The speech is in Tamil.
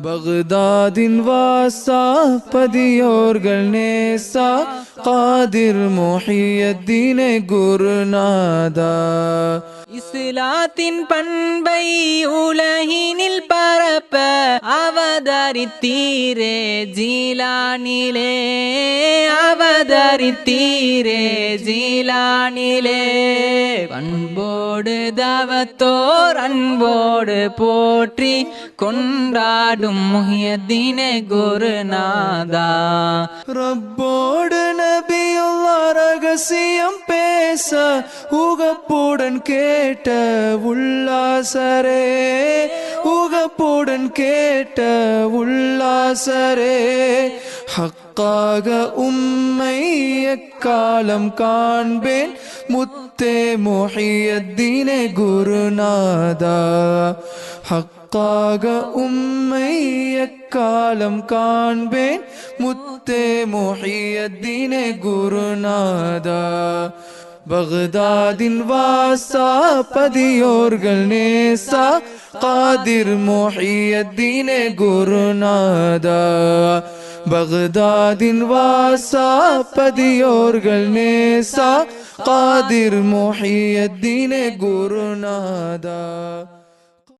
பக்தாதின் வாசா பதியோர்கள் நேசா காதிர் முஹியத்தீனே குருநாதா. இஸ்லாத்தின் பண்பை உலகினில் பரப்ப அவதரித்தீரே ஜீலானிலே, அவதரித்தீரே ஜீலானிலே. பண்போடு தவத்தோர் அன்போடு போற்றி கொண்டாடும் முஹியத்தீனே குருநாதா. ரப்போடு நபியுல்லாஹ் ரகசியம் பேச உகப்புடன் கேட்ட உல்லாசரே, உகப்புடன் கேட்ட உல்லாசரே. ஹக்காக உம்மை எக்காலம் காண்பேன் முத்தே முஹியத்தீனே குருநாதா. ஹக்காக உம்மை எக்காலம் காண்பேன் முத்தே முஹியத்தீனே குருநாதா. பக்தாதின் வாசா பதியோர்கள் நேசா காதிர் முஹியத்தீனே குருநாதா. பக்தாதின் வாசா பதியோர்கள் நேசா காதிர் முஹியத்தீனே குருநாதா.